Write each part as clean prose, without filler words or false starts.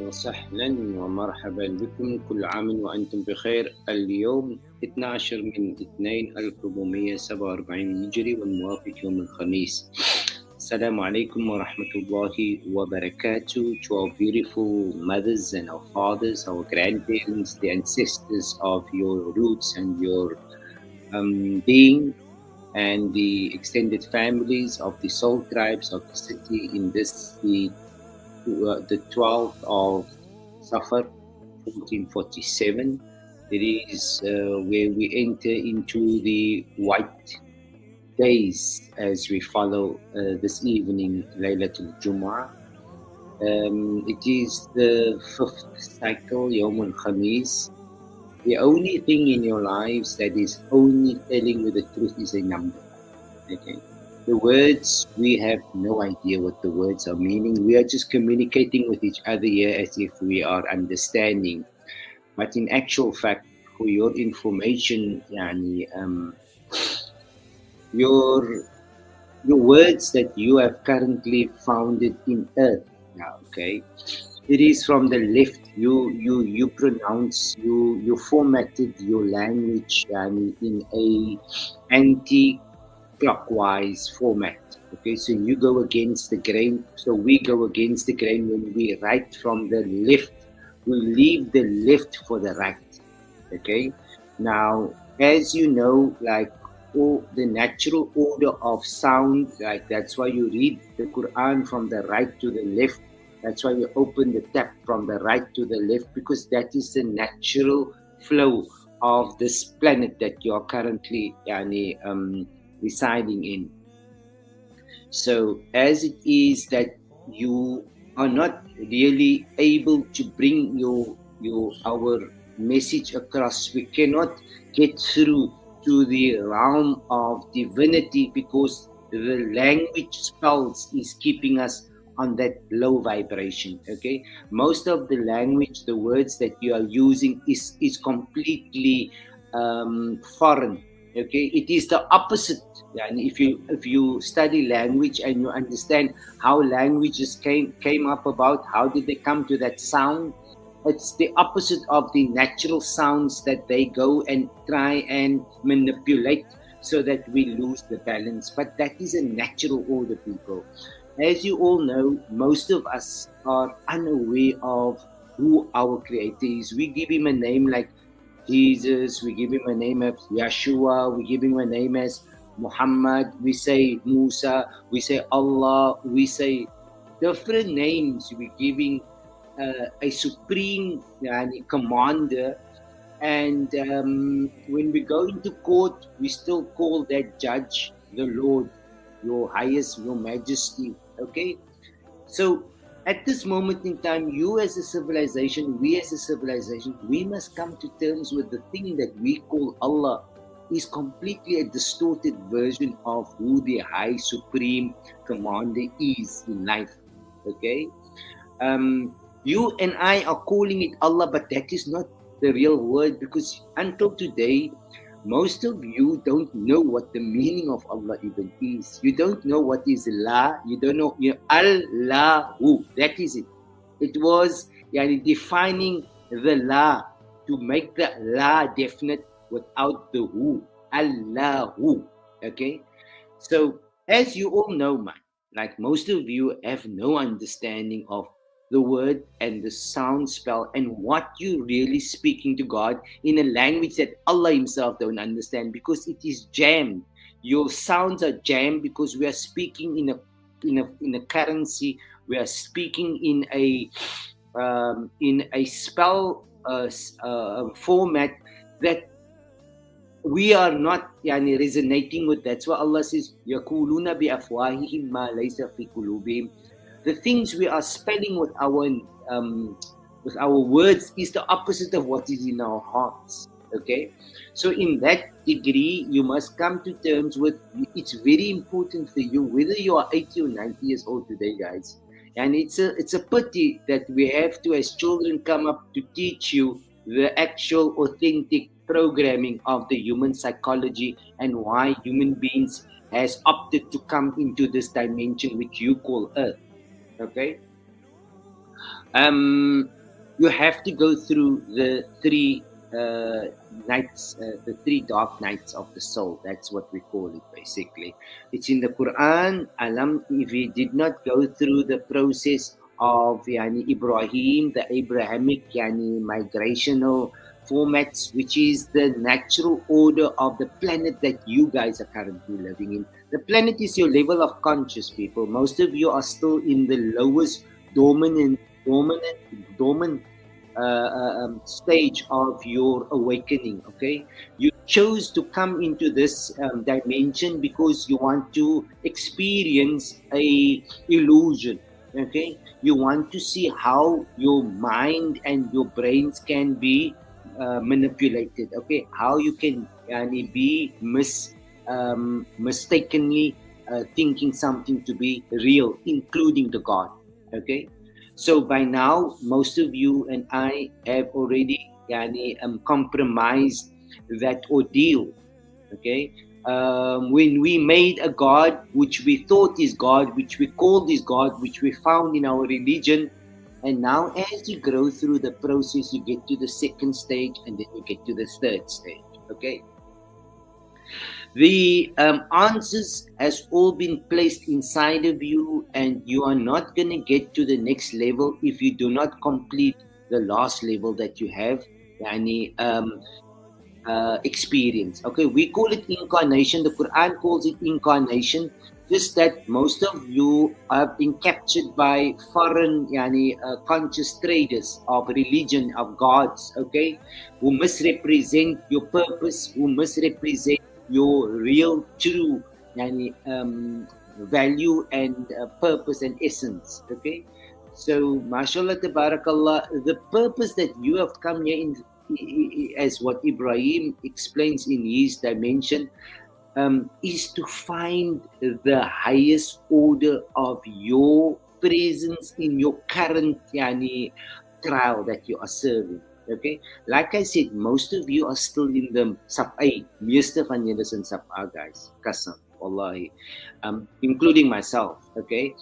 وسهلا ومرحبا بكم، كل عام وأنتم بخير. اليوم 12 من 2 1447 هجري والموافق يوم الخميس. Assalamu alaikum wa rahmatullahi wa barakatuh to our beautiful mothers and our fathers, our grandparents, the ancestors of your roots and your being, and the extended families of the soul tribes of the city in this, the 12th of Safar 1447. It is where we enter into the white days as we follow this evening Laylatul Jumu'ah. It is the 5th cycle, Yawm al-Khamis. The only thing in your lives that is only telling you the truth is a number. Okay. The words, we have no idea what the words are meaning. We are just communicating with each other here as if we are understanding. But in actual fact, for your information, your words that you have currently founded in earth now, okay? It is from the left. You pronounce, you formatted your language in a anti-clockwise format. Okay, so you go against the grain. So we go against the grain when we write from the left. We leave the left for the right. Okay, now as you know, like the natural order of sound, like that's why you read the Quran from the right to the left. That's why you open the tap from the right to the left, because that is the natural flow of this planet that you are currently residing in. So as it is that you are not really able to bring our message across, we cannot get through to the realm of divinity because the language spells is keeping us on that low vibration. Okay, most of the language, the words that you are using is completely foreign. Okay, it is the opposite. And if you study language and you understand how languages came up about, how did they come to that sound, it's the opposite of the natural sounds that they go and try and manipulate so that we lose the balance. But that is a natural order, people. As you all know, most of us are unaware of who our Creator is. We give him a name like Jesus, we give him a name of Yeshua, we give him a name as Muhammad, we say Musa, we say Allah, we say different names. We're giving a supreme commander, and when we go into court, we still call that judge the Lord, your highest, your majesty. Okay, so at this moment in time, you as a civilization, we as a civilization, we must come to terms with the thing that we call Allah is completely a distorted version of who the high supreme commander is in life. Okay, you and I are calling it Allah, but that is not the real word, because until today, most of you don't know what the meaning of Allah even is. You don't know what is La. You don't know Allahu. That is it. It was defining the La to make the La definite without the Hu. Allahu. Okay? So, as you all know, man, like most of you have no understanding of the word and the sound spell and what you're really speaking to God in a language that Allah himself don't understand, because it is jammed. Your sounds are jammed because we are speaking in a currency. We are speaking in a spell format that we are not resonating with. That's why Allah says يَقُولُونَ بِأَفْوَاهِهِمْ مَا لَيْسَ فِي قُلُوبِهِمْ. The things we are spelling with our words is the opposite of what is in our hearts. Okay, so in that degree, you must come to terms with. It's very important for you, whether you are 80 or 90 years old today, guys. And it's a pity that we have to, as children, come up to teach you the actual authentic programming of the human psychology and why human beings has opted to come into this dimension which you call Earth. Okay. you have to go through the three nights, the three dark nights of the soul. That's what we call it, basically. It's in the Quran. If he did not go through the process of Ibrahim, the Abrahamic migrational formats, which is the natural order of the planet that you guys are currently living in. The planet is your level of conscious, people. Most of you are still in the lowest dormant stage of your awakening. Okay, you chose to come into this dimension because you want to experience a illusion. Okay, you want to see how your mind and your brains can be manipulated. Okay, how you can be mistakenly thinking something to be real, including the God. Okay, so by now, most of you and I have already compromised that ordeal. Okay, when we made a God which we thought is God, which we called is God, which we found in our religion, and now as you grow through the process, you get to the second stage, and then you get to the third stage. Okay. The answers has all been placed inside of you, and you are not going to get to the next level if you do not complete the last level that you have experience. Okay, we call it incarnation. The Quran calls it incarnation. Just that most of you have been captured by foreign conscious traders of religion, of gods, okay, who misrepresent your purpose, who misrepresent your real, true value and purpose and essence, okay. So, mashallah, tabarakallah, the purpose that you have come here in, as what Ibrahim explains in his dimension, is to find the highest order of your presence in your current trial that you are serving. Okay, like I said, most of you are still in the sub A. Meeste van julle is in sub A, guys. Qasam, wallahi, including myself. Okay,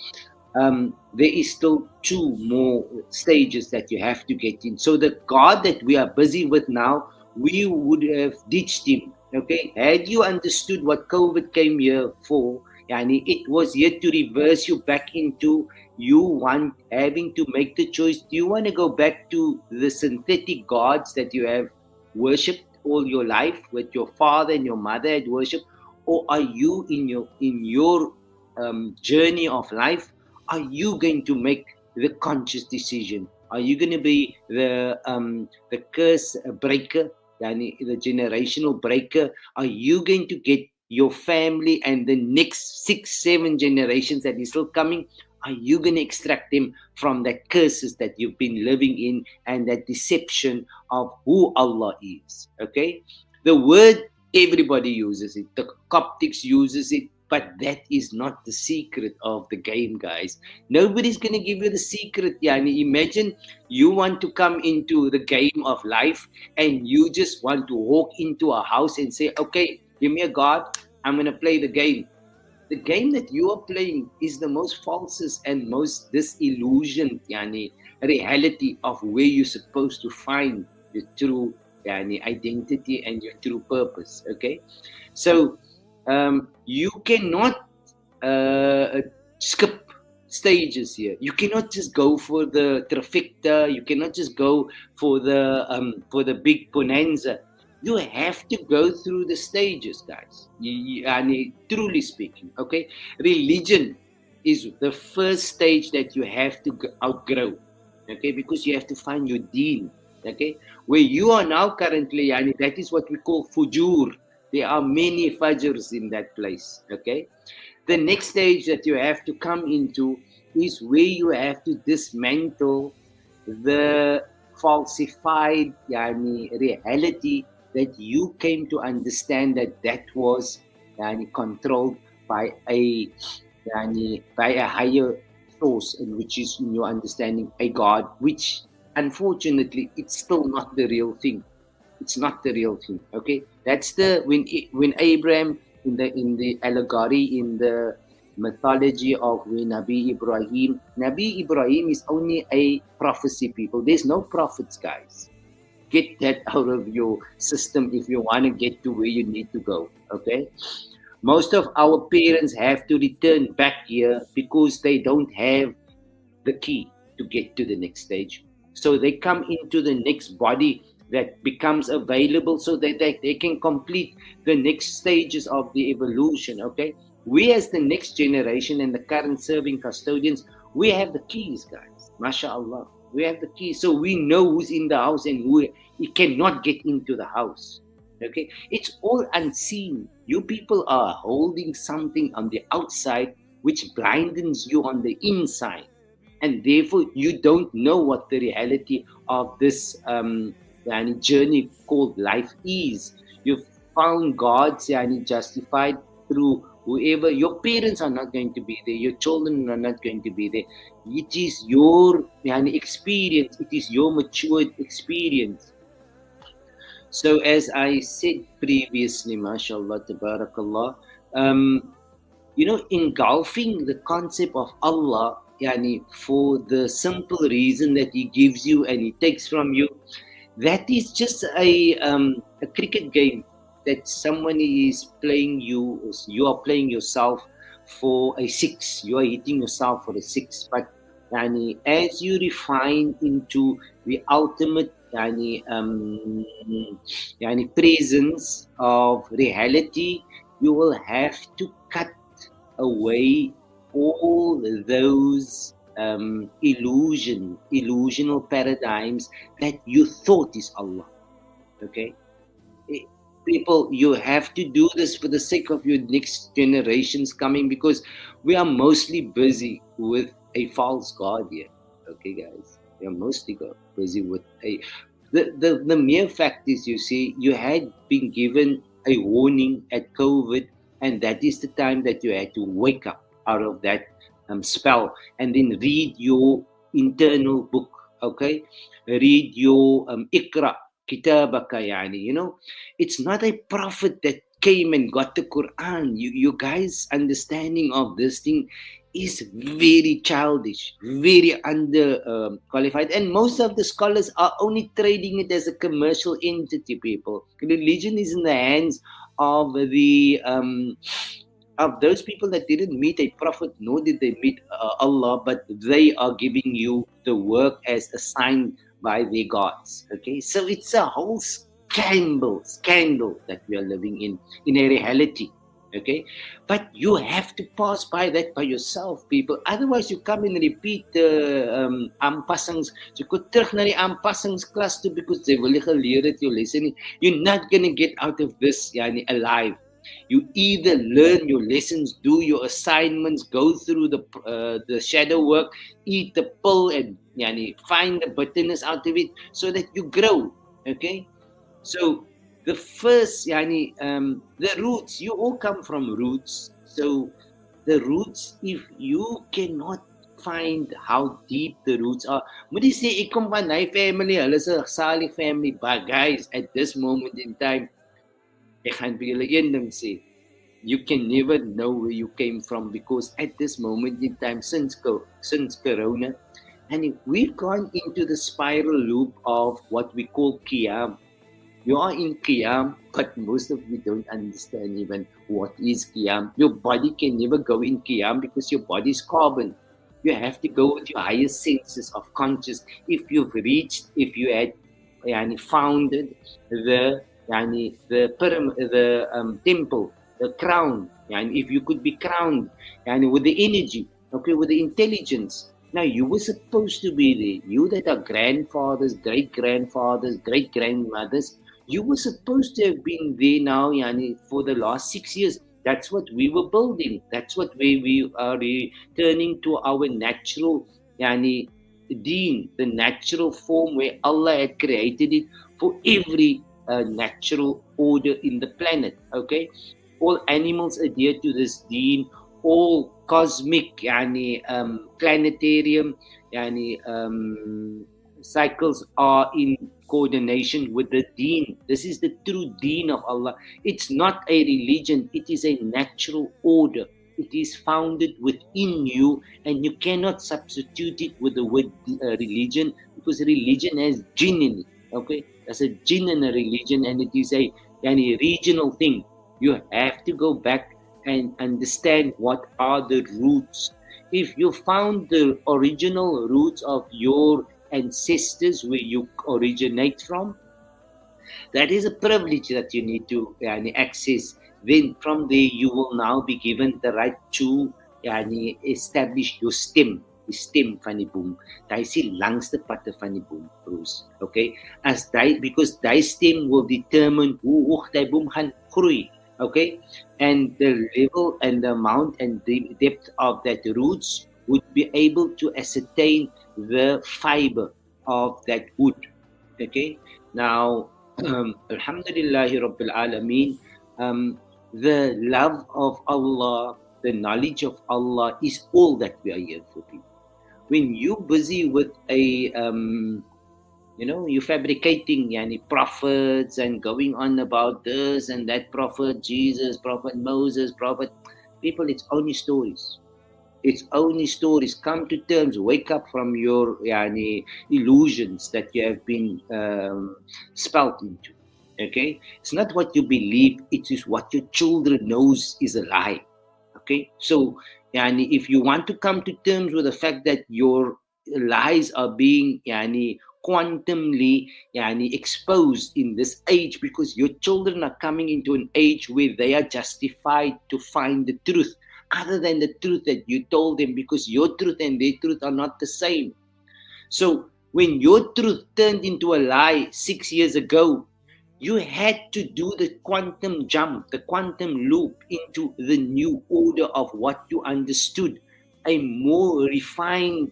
there is still two more stages that you have to get in. So the God that we are busy with now, we would have ditched him. Okay, had you understood what COVID came here for, it was here to reverse you back into having to make the choice. Do you want to go back to the synthetic gods that you have worshipped all your life, with your father and your mother had worshipped, or are you in your journey of life? Are you going to make the conscious decision? Are you going to be the curse breaker, the generational breaker? Are you going to get your family and the next 6-7 generations that is still coming? Are you going to extract them from the curses that you've been living in and that deception of who Allah is? Okay, the word everybody uses it. The Coptics uses it. But that is not the secret of the game, guys. Nobody's going to give you the secret. Imagine you want to come into the game of life and you just want to walk into a house and say, okay, give me a God, I'm going to play the game. The game that you are playing is the most falsest and most disillusioned reality of where you're supposed to find your true identity and your true purpose. Okay, so you cannot skip stages here. You cannot just go for the trifecta. You cannot just go for the big bonanza. You have to go through the stages, guys. Truly speaking, okay. Religion is the first stage that you have to outgrow, okay, because you have to find your deen, okay. Where you are now currently, that is what we call fujur. There are many fajrs in that place, okay. The next stage that you have to come into is where you have to dismantle the falsified reality that you came to understand that was controlled by a higher source, and which is, in your understanding, a God, which unfortunately it's still not the real thing. It's not the real thing. Okay, that's when Abraham in the allegory in the mythology of where Nabi Ibrahim is only a prophecy, people. There's no prophets, guys. Get that out of your system if you want to get to where you need to go, okay? Most of our parents have to return back here because they don't have the key to get to the next stage. So they come into the next body that becomes available so that they can complete the next stages of the evolution, okay? We as the next generation and the current serving custodians, we have the keys, guys. MashaAllah. We have the keys. So we know who's in the house and who he cannot get into the house. Okay? It's all unseen. You people are holding something on the outside which blindens you on the inside. And therefore, you don't know what the reality of this journey called life is. You've found God justified through whoever. Your parents are not going to be there. Your children are not going to be there. It is your experience. It is your matured experience. So as I said previously, mashallah, tabarakallah, engulfing the concept of Allah, for the simple reason that He gives you and He takes from you, that is just a cricket game that someone is playing you are playing yourself for a six. You are hitting yourself for a six. But as you refine into the ultimate presence of reality, you will have to cut away all those illusional paradigms that you thought is Allah. Okay? People, you have to do this for the sake of your next generations coming, because we are mostly busy with a false God here. Okay, guys? We are mostly busy with the mere fact is, you see, you had been given a warning at COVID, and that is the time that you had to wake up out of that spell and then read your internal book, okay? Read your Iqra Kitabaka, It's not a prophet that came and got the Quran. You guys' understanding of this thing is very childish, very under qualified, and most of the scholars are only trading it as a commercial entity, people. Religion is in the hands of the of those people that didn't meet a prophet, nor did they meet Allah, but they are giving you the work as assigned by their gods. Okay, so it's a whole scandal that we are living in a reality. Okay, but you have to pass by that by yourself, people. Otherwise, you come and repeat the aanpassings. Jy kom terug na die aanpassingsklas toe because they will geleer het jou lesson. You're not going to get out of this alive. You either learn your lessons, do your assignments, go through the shadow work, eat the pill, and find the bitterness out of it so that you grow. Okay, so the first the roots, you all come from roots. So the roots, if you cannot find how deep the roots are, moet jy sê ek kom van my family, hulle is 'n salig family, but guys, at this moment in time, ek gaan vir julle een ding sê, you can never know where you came from, because at this moment in time, since Corona, and we've gone into the spiral loop of what we call Qiyam. You are in Qiyam, but most of you don't understand even what is Qiyam. Your body can never go in Qiyam because your body is carbon. You have to go with your higher senses of conscious. If you had founded the pyramid, the temple, the crown, and if you could be crowned with the energy, okay, with the intelligence. Now, you were supposed to be there. You that are grandfathers, great-grandfathers, great-grandmothers, you were supposed to have been there now for the last 6 years. That's what we were building. That's what we are returning to our natural deen, the natural form where Allah had created it for every natural order in the planet. Okay, all animals adhere to this deen. All cosmic planetarium cycles are in coordination with the deen. This is the true deen of Allah. It's not a religion, it is a natural order. It is founded within you, and you cannot substitute it with the word religion, because religion has jinn in it. Okay, there's a jinn in a religion, and it is a regional thing. You have to go back and understand what are the roots. If you found the original roots of your ancestors, where you originate from, that is a privilege that you need to access. Then from there you will now be given the right to establish your stem. Die stem van die boom. Daai is die langste patte van die boom, Bruce. Okay? Because die stem will determine hoe hoog die boom gaan groei. Okay? And the level and the amount and the depth of that roots would be able to ascertain the fiber of that wood. Okay? Now, Alhamdulillahi Rabbil Alameen, the love of Allah, the knowledge of Allah is all that we are here for, people. When you're busy with you're fabricating prophets and going on about this and that prophet, Jesus, prophet Moses, prophet, people, it's only stories. It's only stories. Come to terms. Wake up from your illusions that you have been spelt into. Okay, it's not what you believe. It is what your children knows is a lie. Okay, so if you want to come to terms with the fact that your lies are being quantumly exposed in this age, because your children are coming into an age where they are justified to find the truth other than the truth that you told them, because your truth and their truth are not the same. So when your truth turned into a lie 6 years ago, you had to do the quantum jump, the quantum loop into the new order of what you understood, a more refined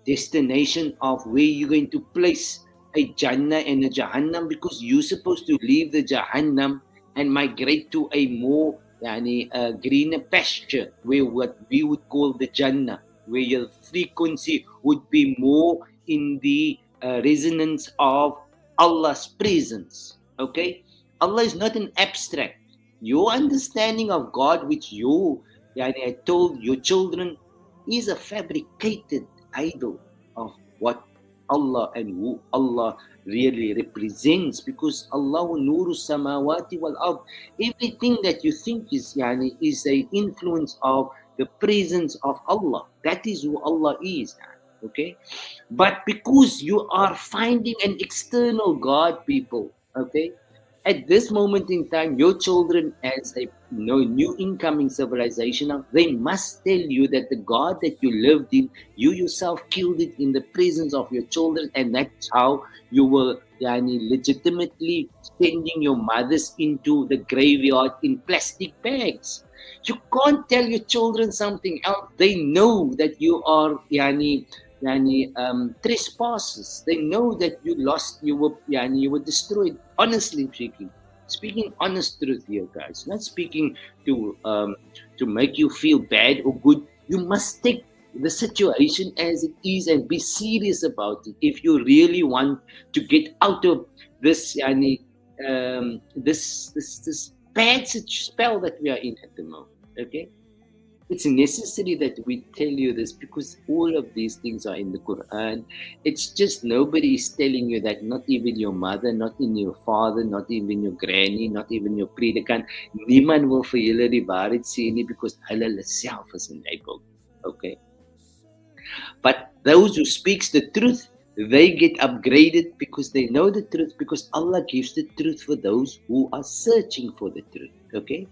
destination of where you're going to place a Jannah and a Jahannam, because you're supposed to leave the Jahannam and migrate to a more greener pasture, where what we would call the Jannah, where your frequency would be more in the resonance of Allah's presence. Okay, Allah is not an abstract. Your understanding of God, which you I told your children, is a fabricated idol of what Allah and who Allah really represents, because Allah nuru samawati wal ard. Everything that you think is a influence of the presence of Allah. That is who Allah is. Okay, but because you are finding an external God, people, okay, at this moment in time, your children, as a new incoming civilization, they must tell you that the God that you lived in, you yourself killed it in the presence of your children, and that's how you were legitimately sending your mothers into the graveyard in plastic bags. You can't tell your children something else. They know that you are trespassers. They know that you lost, you were destroyed. Honestly speaking honest truth here, guys. Not speaking to make you feel bad or good. You must take the situation as it is and be serious about it if you really want to get out of this this bad spell that we are in at the moment. Okay. It's necessary that we tell you this, because all of these things are in the Quran. It's just nobody is telling you that, not even your mother, not even your father, not even your granny, not even your predikant. Niemand wil vir julle die waarheid sê nie, because hulle self is enabled. Okay? But those who speaks the truth, they get upgraded because they know the truth, because Allah gives the truth for those who are searching for the truth. Okay?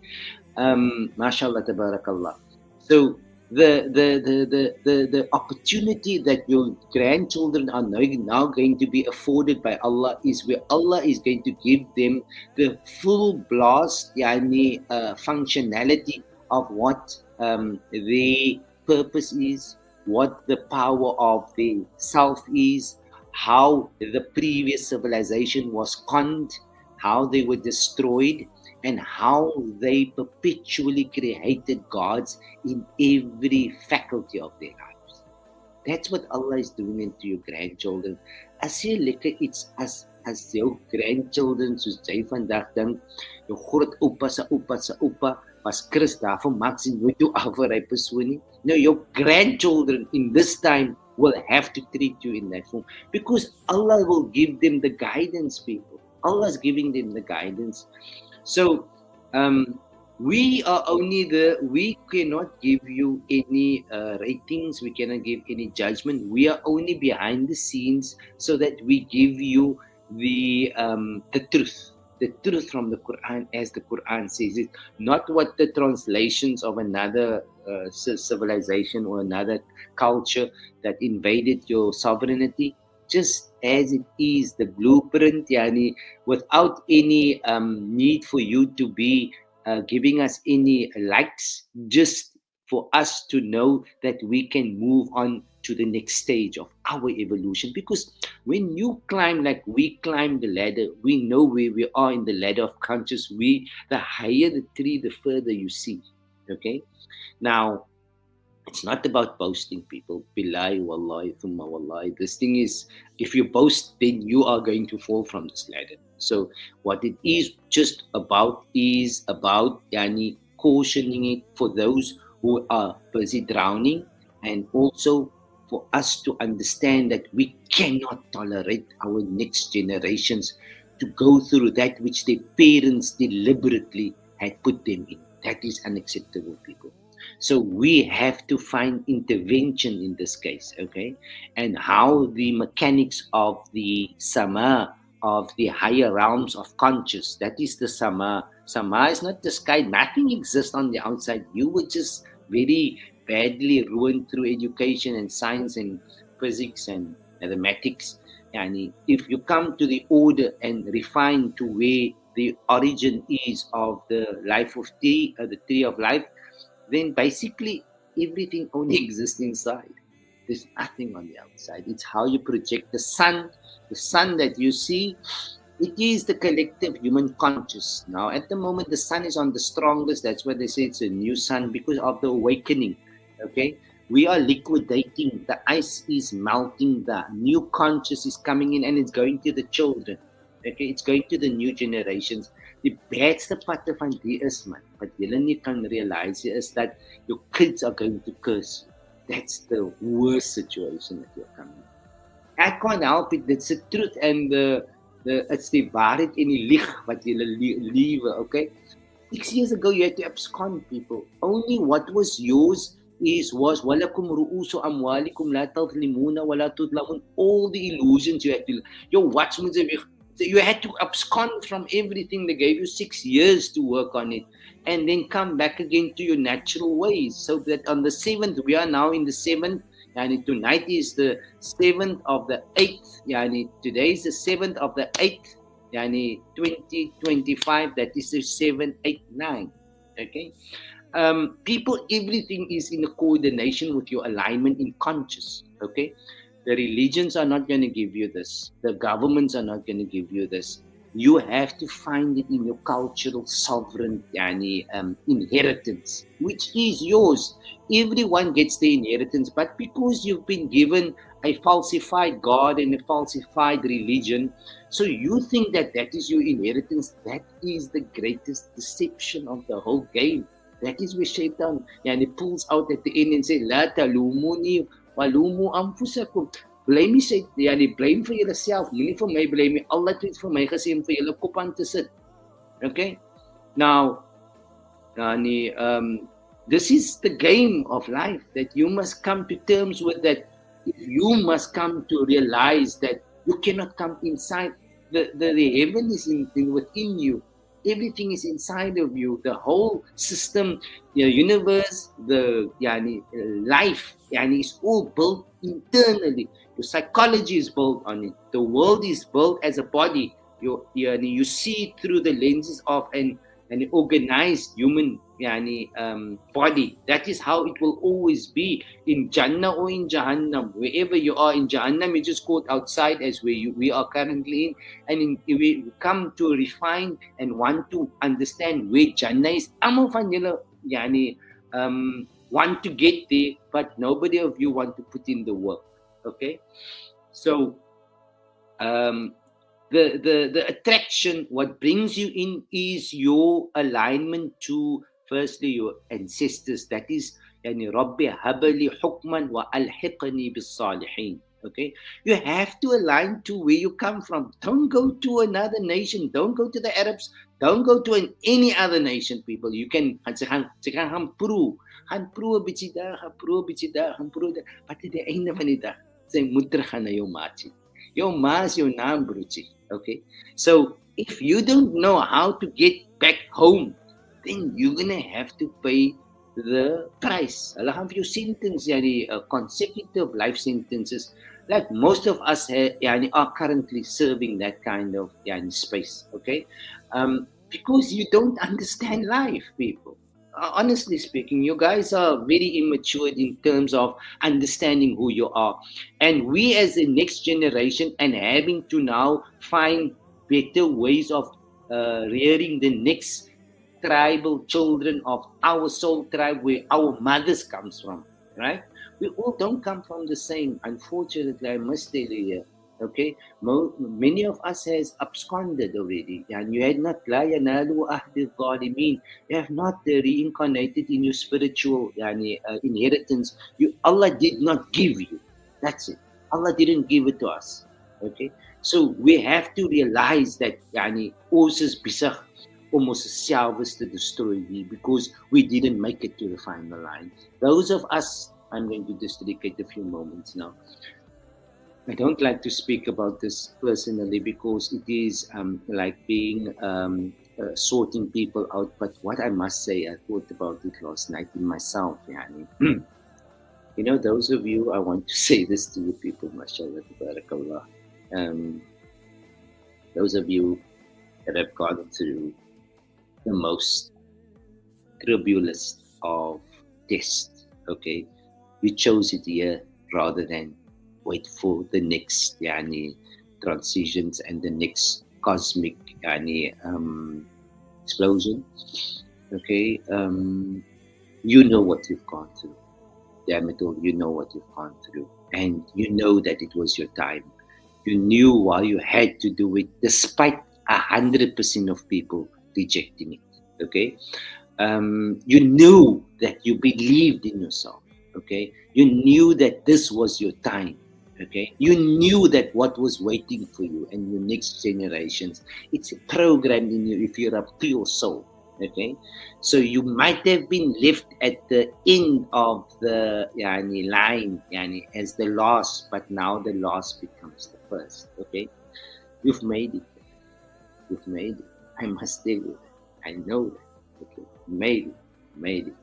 MashaAllah, tabarakallah. So the opportunity that your grandchildren are now going to be afforded by Allah is where Allah is going to give them the full blast functionality of what the purpose is, what the power of the self is, how the previous civilization was conned, how they were destroyed, and how they perpetually created gods in every faculty of their lives. That's what Allah is doing into your grandchildren. As jy lekker iets as jou grandchildren, soos jy vandag dink, jou groot oupa se oupa se oupa, was Chris daarvan maak sy nooit jou afgery persoon nie. No, your grandchildren in this time will have to treat you in that form because Allah will give them the guidance, people. Allah is giving them the guidance. So we cannot give you any ratings, we cannot give any judgment. We are only behind the scenes so that we give you the truth from the Quran, as the Quran says it, not what the translations of another civilization or another culture that invaded your sovereignty, just as it is, the blueprint, yani, without any need for you to be giving us any likes, just for us to know that we can move on to the next stage of our evolution. Because when you climb like we climb the ladder, we know where we are in the ladder of conscious. The higher the tree, the further you see. Okay? Now, it's not about boasting, people. Billahi, wallahi, thumma wallahi. This thing is, if you boast, then you are going to fall from this ladder. So what it is just about is about yani, cautioning it for those who are busy drowning, and also for us to understand that we cannot tolerate our next generations to go through that which their parents deliberately had put them in. That is unacceptable, people. So we have to find intervention in this case, okay? And how the mechanics of the sama, of the higher realms of conscious, that is the sama. Sama is not the sky. Nothing exists on the outside. You were just very badly ruined through education and science and physics and mathematics. And if you come to the order and refine to where the origin is of the life of tea, the tree of life, then basically everything only exists inside. There's nothing on the outside. It's how you project the sun that you see. It is the collective human conscious. Now, at the moment, the sun is on the strongest. That's why they say it's a new sun, because of the awakening. Okay, we are liquidating. The ice is melting. The new conscious is coming in, and it's going to the children. Okay, it's going to the new generations. Die beste patte van die is, man, wat julle nie kan realize is that your kids are going to curse you. That's the worst situation that you're coming. I can't help it. That's the truth, and it's the waarheid en die lieg wat julle lewe, okay? 6 years ago, you had to abscond, people. Only what was yours was walakum ru'usu amwalikum la tadlimuna wa la tudlamun. All the illusions you had to, you had to abscond from everything. They gave you 6 years to work on it, and then come back again to your natural ways. So that on the 7th, we are now in the 7th, and tonight is the 7th of the 8th, yani today is the 7th of the 8th, yani 2025, that is the 7, 8, 9. Okay, people, everything is in a coordination with your alignment in conscious. Okay, the religions are not going to give you this. The governments are not going to give you this. You have to find it in your cultural sovereign inheritance, which is yours. Everyone gets the inheritance, but because you've been given a falsified God and a falsified religion, so you think that that is your inheritance. That is the greatest deception of the whole game. That is where Shaitan pulls out at the end and says, La talumuni walumu anfusakum. Blame me, say, blame for yourself. Moenie vir my blame me. Allah het vir my gesê om vir julle kop aan te sit. Okay? Now, this is the game of life that you must come to terms with, that you must come to realize that you cannot come inside. The heaven is within you. Everything is inside of you. The whole system, the universe, the life, is all built internally. Your psychology is built on it. The world is built as a body. You see it through the lenses of an organized human body. That is how it will always be, in Jannah or in Jahannam. Wherever you are in Jahannam, you just go outside, as we are currently in. And we come to refine and want to understand where Jannah is. Almal van julle want to get there, but nobody of you want to put in the work. Okay, so the attraction, what brings you in, is your alignment to Firstly, your ancestors. That is, يعني ربي هب لي حكما وألحقني بالصالحين. Okay, you have to align to where you come from. Don't go to another nation. Don't go to the Arabs. Don't go to any other nation. People, you can gaan proe, gaan proe bietjie daar, gaan proe bietjie daar, gaan proe daar. Maar aan die einde van die dag, sy moet teruggaan na jou maatjie. Jou ma is jou naam, broertjie. Okay, so if you don't know how to get back home, then you're gonna have to pay the price. Hulle gaan vir jou sentence, yani consecutive life sentences. Like most of us are currently serving that kind of space, okay? Because you don't understand life, people. Honestly speaking, you guys are very immature in terms of understanding who you are. And we as the next generation and having to now find better ways of rearing the next tribal children of our soul tribe, where our mothers comes from, right? We all don't come from the same. Unfortunately, I must tell you here. Okay, many of us has absconded already, and you had not you have not reincarnated in your spiritual inheritance. Allah did not give you. That's it. Allah didn't give it to us. Okay, so we have to realize that ons is besig om onsself to destroy because we didn't make it to the final line. Those of us, I'm going to just dedicate a few moments now. I don't like to speak about this personally because it is like being sorting people out. But what I must say, I thought about it last night in myself. You know, those of you, I want to say this to you people, mashallah, tabarakallah. Those of you that have gone through the most tribulous of tests, okay? You chose it here rather than wait for the next transitions and the next cosmic explosion. Okay, you know what you've gone through. Damn it all, you know what you've gone through, and you know that it was your time. You knew why you had to do it, despite 100% of people rejecting it. Okay, you knew that you believed in yourself. Okay, you knew that this was your time. Okay, you knew that what was waiting for you and your next generations, it's programmed in you if you're a pure soul. Okay, so you might have been left at the end of the line as the last, but now the last becomes the first. Okay, you've made it. You've made it. I must tell you that. I know that. Okay, made it.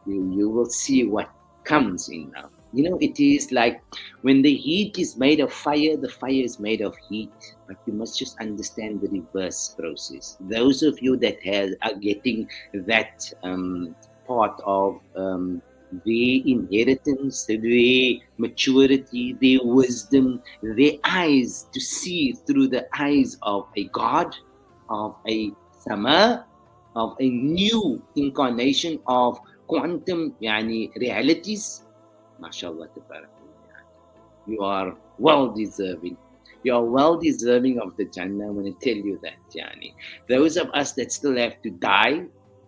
You will see what comes in now. You know, it is like when the heat is made of fire, the fire is made of heat. But you must just understand the reverse process. Those of you that are getting that part of their inheritance, their maturity, their wisdom, their eyes to see through the eyes of a God, of a Sama, of a new incarnation of quantum realities. MashaAllah, you are well deserving. You are well deserving of the Jannah. I'm going to tell you that. Those of us that still have to die,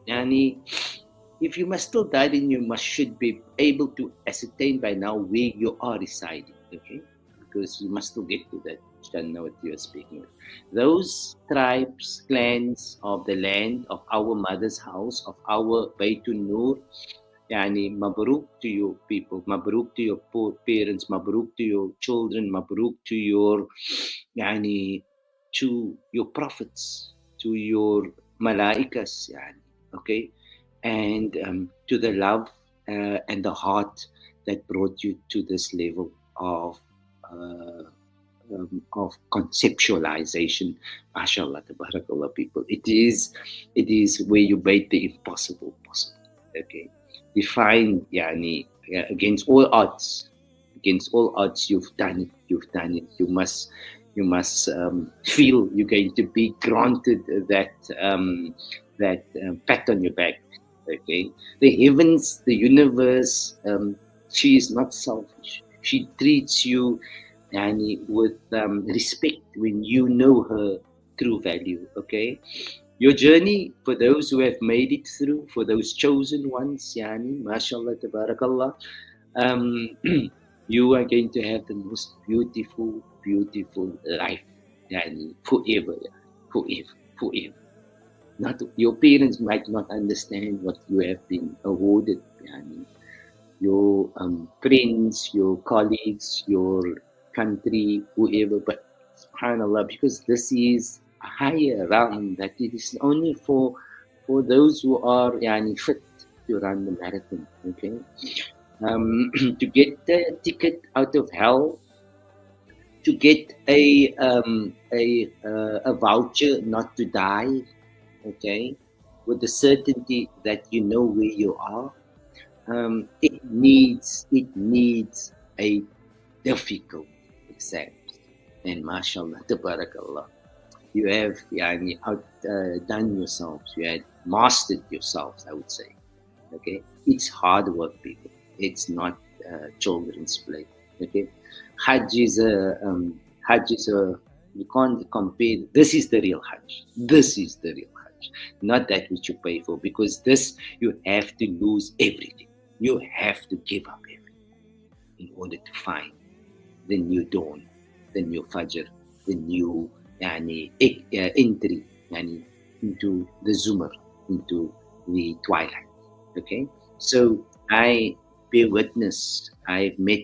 if you must still die, then you should be able to ascertain by now where you are residing. Okay, because you must still get to that Jannah what you are speaking of. Those tribes, clans of the land of our mother's house, of our Baytun Nur. Mabruk to your people, mabruk to your parents, mabruk to your children, mabruk to your to your prophets, to your malaikas, okay, and to the love and the heart that brought you to this level of conceptualization. MashaAllah, tabarakallah, people. It is where you made the impossible possible. Okay. Define against all odds. Against all odds, you've done it. You must feel you're going to be granted that pat on your back. Okay, the heavens, the universe. She is not selfish. She treats you with respect when you know her true value. Okay, Your journey, for those who have made it through, for those chosen ones, yani, mashallah, tabarakallah, um, you are going to have the most beautiful, beautiful life, yani, forever, forever, forever. Not your parents might not understand what you have been awarded, yani, your friends, your colleagues, your country, whoever, but subhanallah, because this is a higher realm that it is only for those who are yani, fit to run the marathon, okay? To get the ticket out of hell, to get a voucher not to die, okay, with the certainty that you know where you are. It needs a difficult exam, and mashallah, tabarakallah, you have yani, outdone yourselves, you had mastered yourselves, I would say. Okay, it's hard work, people. It's not children's play. Okay, Hajj is a you can't compare. This is the real Hajj. This is the real Hajj, not that which you pay for, because this you have to lose everything. You have to give up everything in order to find the new dawn, the new Fajr, the new entry into the Zumar, into the twilight. Okay, so I bear witness. I've met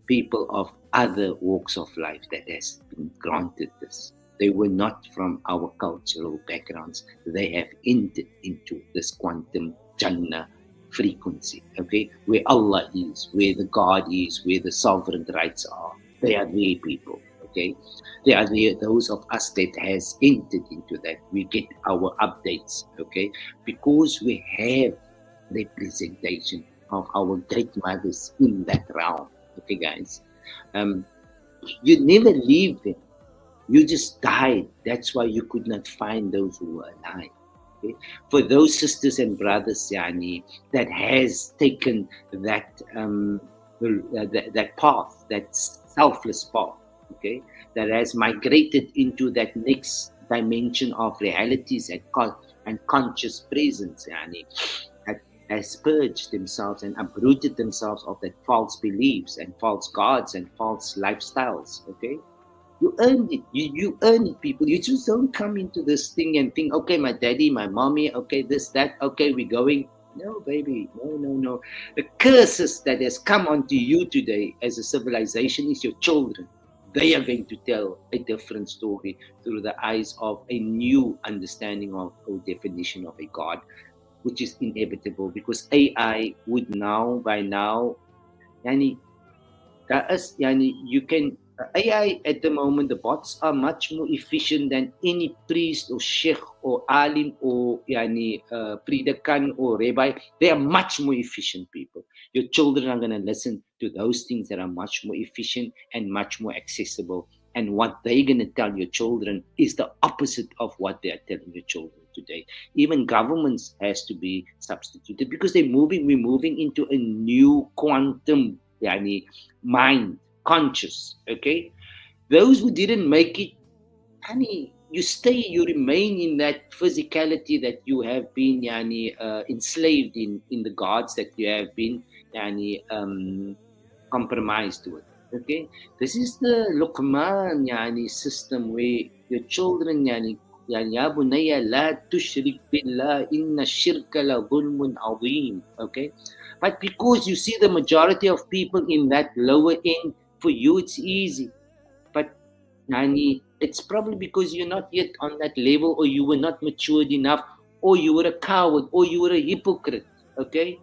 people of other walks of life that has been granted this. They were not from our cultural backgrounds. They have entered into this quantum Jannah frequency, okay, where Allah is, where the God is, where the sovereign rights are. They are the people, okay. They are those of us that has entered into that. We get our updates, okay, because we have representation of our great mothers in that realm, okay, guys. You never leave them. You just died. That's why you could not find those who were alive. Okay? For those sisters and brothers, yani, that has taken that that path, that selfless path, okay, that has migrated into that next dimension of realities and conscious presence, yani, has purged themselves and uprooted themselves of that false beliefs and false gods and false lifestyles, okay? You earned it. You earn it, people. You just don't come into this thing and think, okay, my daddy, my mommy, okay, this, that, okay, we're going. No, baby, no. The curses that has come onto you today as a civilization is your children. They are going to tell a different story through the eyes of a new understanding of or definition of a God, which is inevitable, because AI would now, by now, yani, you can AI at the moment, the bots are much more efficient than any priest or sheikh or alim or predikan or rabbi. They are much more efficient people. Your children are going to listen to those things that are much more efficient and much more accessible. And what they're going to tell your children is the opposite of what they are telling your children today. Even governments has to be substituted, because we're moving into a new quantum mind, conscious, okay? Those who didn't make it, honey, you remain in that physicality that you have been enslaved in the gods that you have been compromised with, okay? This is the Luqman system, where your children يا بني لا تشرك بالله إن الشرك لظلم عظيم, okay? But because you see the majority of people in that lower end, for you it's easy. But it's probably because you're not yet on that level, or you were not matured enough, or you were a coward, or you were a hypocrite, okay?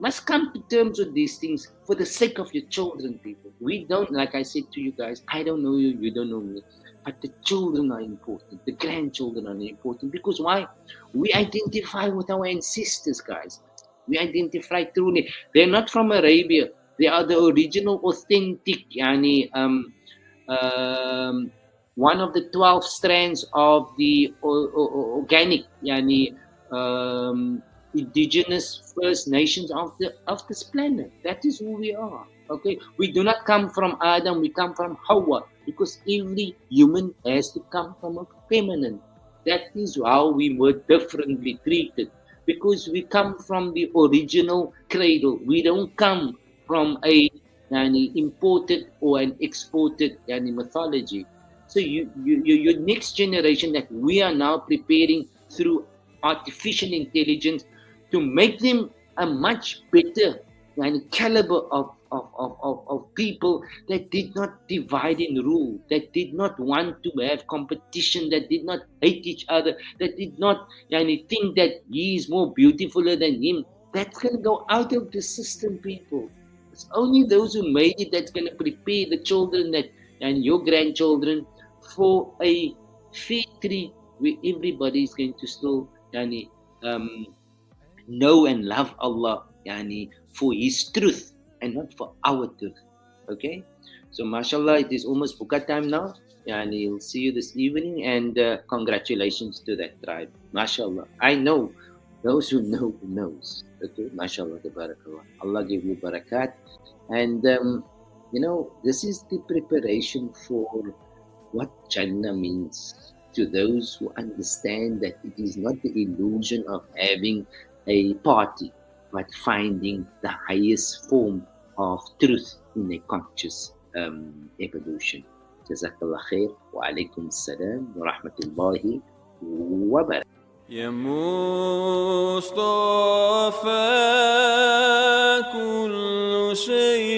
Must come to terms with these things for the sake of your children, people. We don't, like I said to you guys, I don't know you, you don't know me. But the children are important. The grandchildren are important. Because why? We identify with our ancestors, guys. We identify truly. They're not from Arabia. They are the original, authentic, one of the 12 strands of the organic, indigenous First Nations of this planet. That is who we are. Okay, we do not come from Adam. We come from Hawa, because every human has to come from a feminine That is how we were differently treated, because we come from the original cradle. We don't come from a imported or an exported mythology. So your next generation that we are now preparing through artificial intelligence to make them a much better caliber of people that did not divide and rule, that did not want to have competition, that did not hate each other, that did not think that he is more beautiful than him. That's going to go out of the system, people. It's only those who made it that's going to prepare the children that and your grandchildren for a fair treat where everybody is going to still um, know and love Allah for His truth and not for our truth. Okay? So, mashallah, it is almost buka time now. We'll see you this evening, and congratulations to that tribe. Mashallah. I know those who know knows. Okay? Mashallah, tabarakallah. Allah give you barakat. And, this is the preparation for what Jannah means to those who understand that it is not the illusion of having a party, but finding the highest form of truth in a conscious evolution. Jazakallah khair wa alaikum salam wa rahmatullahi wa barakatuh. يا مصطفى كل شيء